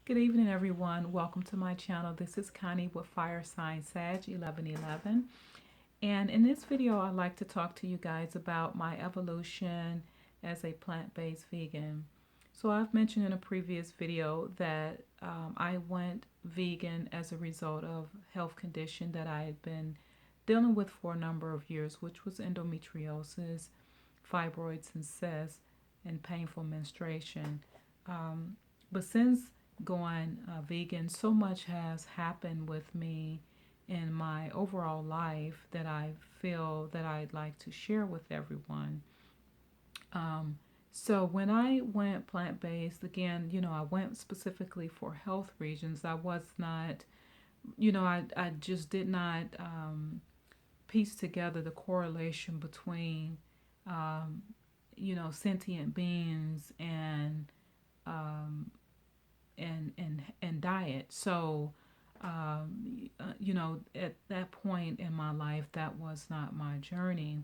Good evening, everyone. Welcome to my channel. This is Connie with Fire Sign Sag 1111. And in this video, I'd like to talk to you guys about my evolution as a plant-based vegan. So I've mentioned in a previous video that I went vegan as a result of health condition that I had been dealing with for a number of years, which was endometriosis, fibroids and cysts, and painful menstruation. But since going vegan, so much has happened with me in my overall life that I feel that I'd like to share with everyone. Um, so when I went plant-based, again, I went specifically for health reasons. I was not, I just did not piece together the correlation between, um, sentient beings um, and diet. So, at that point in my life, that was not my journey,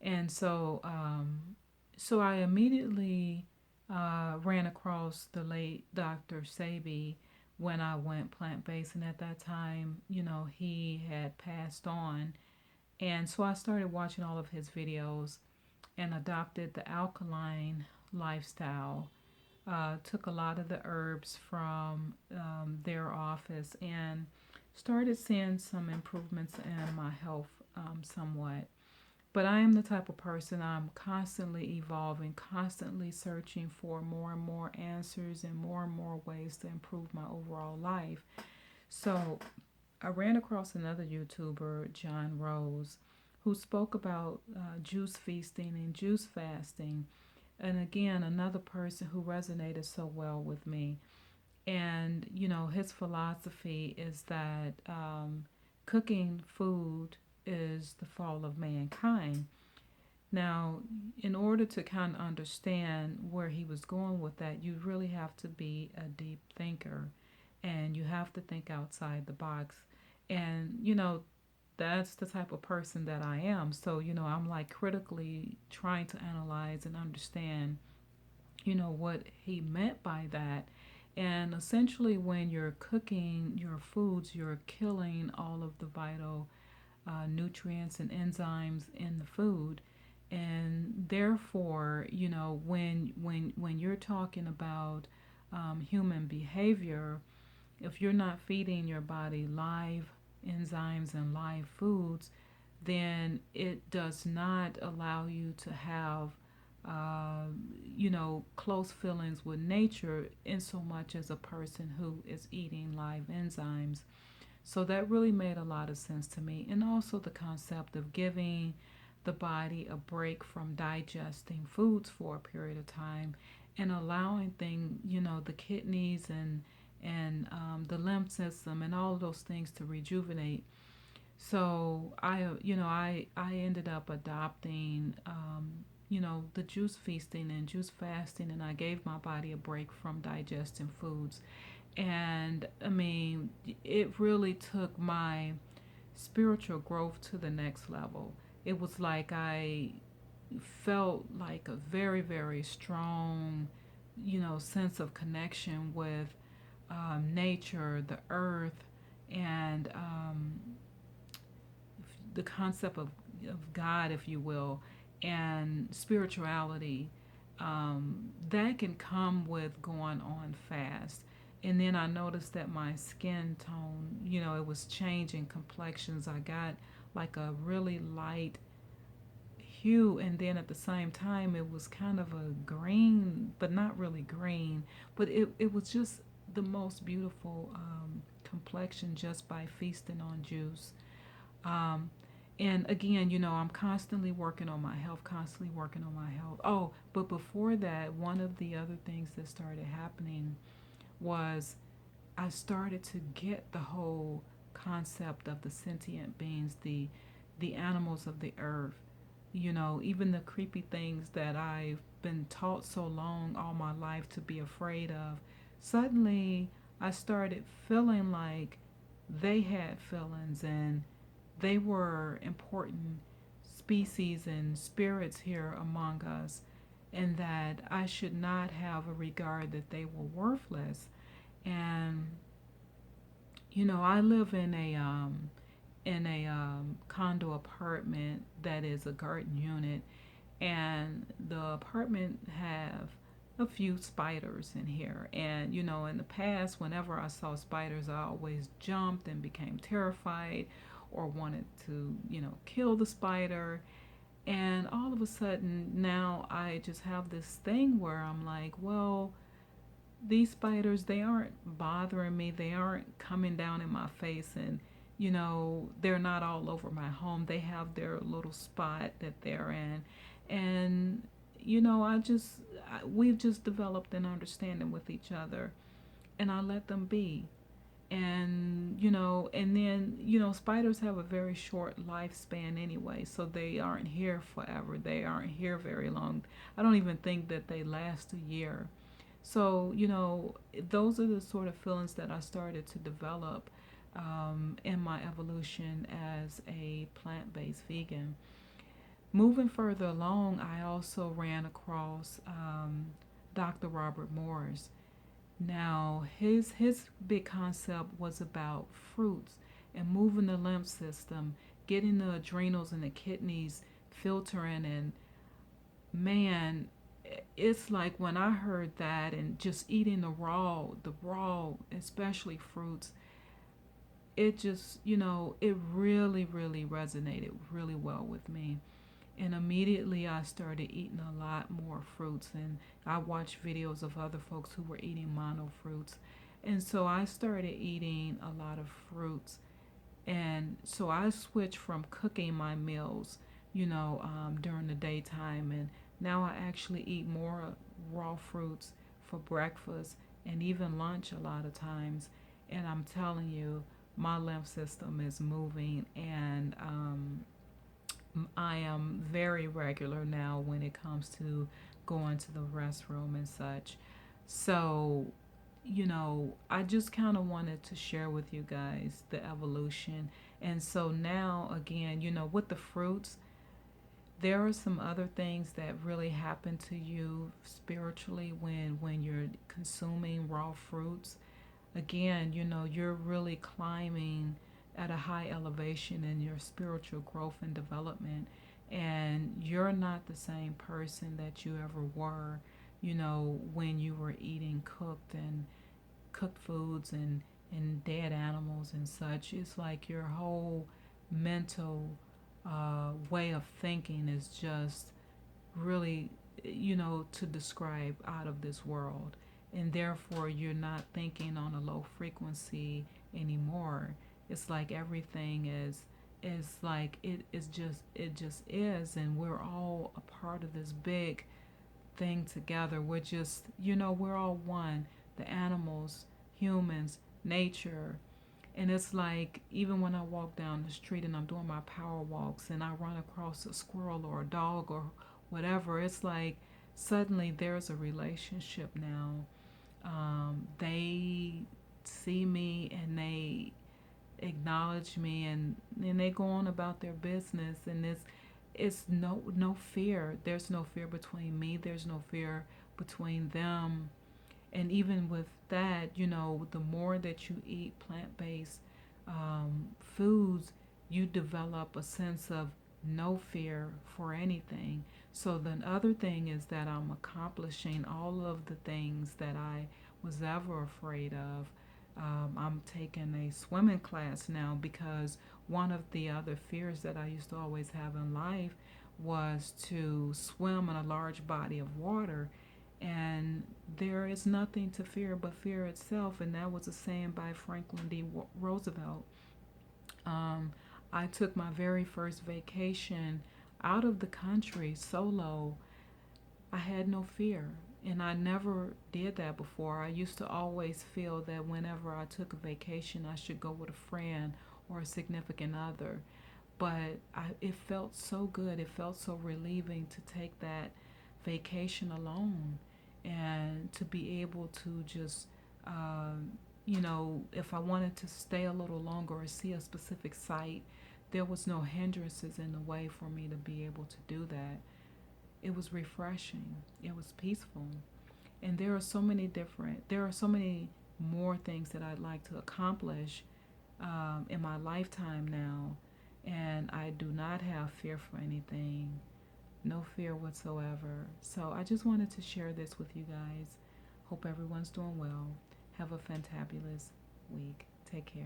and so I immediately ran across the late Dr. Sebi when I went plant based, and at that time, he had passed on, and so I started watching all of his videos and adopted the alkaline lifestyle. Took a lot of the herbs from their office and started seeing some improvements in my health somewhat. But I am the type of person, I'm constantly evolving, constantly searching for more and more answers and more ways to improve my overall life. So I ran across another YouTuber, John Rose, who spoke about juice feasting and juice fasting. And again, another person who resonated so well with me. And, his philosophy is that cooking food is the fall of mankind. Now, in order to kind of understand where he was going with that, you really have to be a deep thinker and you have to think outside the box. And, that's the type of person that I am. So, I'm like critically trying to analyze and understand, what he meant by that. And essentially, when you're cooking your foods, you're killing all of the vital nutrients and enzymes in the food. And therefore, when you're talking about human behavior, if you're not feeding your body live enzymes and live foods, then it does not allow you to have, uh, close feelings with nature in so much as a person who is eating live enzymes. So that really made a lot of sense to me. And also the concept of giving the body a break from digesting foods for a period of time and allowing the kidneys and the lymph system and all of those things to rejuvenate. So I ended up adopting the juice feasting and juice fasting, and I gave my body a break from digesting foods. And I mean, it really took my spiritual growth to the next level. It was like I felt like a very, very strong, sense of connection with nature, the earth, and the concept of God, if you will, and spirituality. That can come with going on fast. And then I noticed that my skin tone, it was changing complexions. I got like a really light hue, and then at the same time, it was kind of a green, but not really green. But it was just the most beautiful complexion just by feasting on juice. Um, and again, I'm constantly working on my health, constantly working on my health. Oh, but before that, one of the other things that started happening was I started to get the whole concept of the sentient beings, the animals of the earth. Even the creepy things that I've been taught so long all my life to be afraid of. Suddenly, I started feeling like they had feelings and they were important species and spirits here among us, and that I should not have a regard that they were worthless. And I live in a condo apartment that is a garden unit, and the apartment have a few spiders in here. And in the past, whenever I saw spiders, I always jumped and became terrified or wanted to kill the spider. And all of a sudden now I just have this thing where I'm like, well, these spiders, they aren't bothering me, they aren't coming down in my face, and they're not all over my home. They have their little spot that they're in. And we've just developed an understanding with each other, and I let them be. And and then spiders have a very short lifespan anyway, so they aren't here forever, they aren't here very long. I don't even think that they last a year. So, those are the sort of feelings that I started to develop in my evolution as a plant based vegan. Moving further along, I also ran across Dr. Robert Morris. Now, his big concept was about fruits and moving the lymph system, getting the adrenals and the kidneys filtering. And man, it's like when I heard that and just eating the raw, especially fruits, it just, it really, really resonated really well with me. And immediately I started eating a lot more fruits, and I watched videos of other folks who were eating mono fruits. And so I started eating a lot of fruits. And so I switched from cooking my meals, during the daytime, and now I actually eat more raw fruits for breakfast and even lunch a lot of times. And I'm telling you, my lymph system is moving, and I am very regular now when it comes to going to the restroom and such. So, I just kind of wanted to share with you guys the evolution. And so now, again, with the fruits, there are some other things that really happen to you spiritually when you're consuming raw fruits. Again, you're really climbing at a high elevation in your spiritual growth and development, and you're not the same person that you ever were, when you were eating cooked foods and dead animals and such. It's like your whole mental way of thinking is just really, to describe out of this world. And therefore, you're not thinking on a low frequency anymore. It's like everything is like it just is, and we're all a part of this big thing together. We're just, we're all one. The animals, humans, nature. And it's like, even when I walk down the street and I'm doing my power walks and I run across a squirrel or a dog or whatever, it's like suddenly there's a relationship now. They see me and they acknowledge me, and they go on about their business, and it's no fear. There's no fear between me, there's no fear between them. And even with that, the more that you eat plant-based foods, you develop a sense of no fear for anything. So the other thing is that I'm accomplishing all of the things that I was ever afraid of. I'm taking a swimming class now because one of the other fears that I used to always have in life was to swim in a large body of water. And there is nothing to fear but fear itself. And that was a saying by Franklin D. Roosevelt. Um, I took my very first vacation out of the country solo. I had no fear. And I never did that before. I used to always feel that whenever I took a vacation, I should go with a friend or a significant other. But it felt so good. It felt so relieving to take that vacation alone and to be able to just, if I wanted to stay a little longer or see a specific site, there was no hindrances in the way for me to be able to do that. It was refreshing. It was peaceful. And there are so many more things that I'd like to accomplish in my lifetime now, and I do not have fear for anything, no fear whatsoever. So I just wanted to share this with you guys. Hope everyone's doing well. Have a fantabulous week. Take care.